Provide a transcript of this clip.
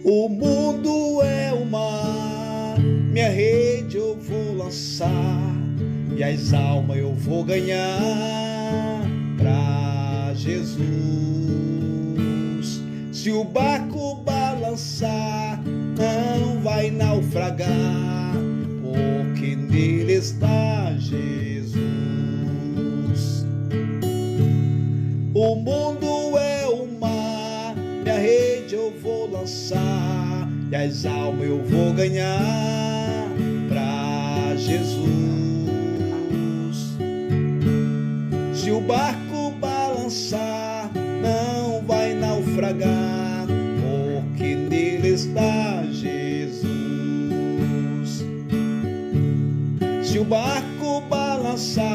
O mundo é o mar, minha rede eu vou lançar, e as almas eu vou ganhar pra Jesus. Se o barco balançar, não vai naufragar, porque nele está Jesus. O mundo é o mar, minha rede eu vou lançar, e as almas eu vou ganhar pra Jesus. Se o barco balançar, não vai naufragar, porque nele está Jesus. Se o barco balançar,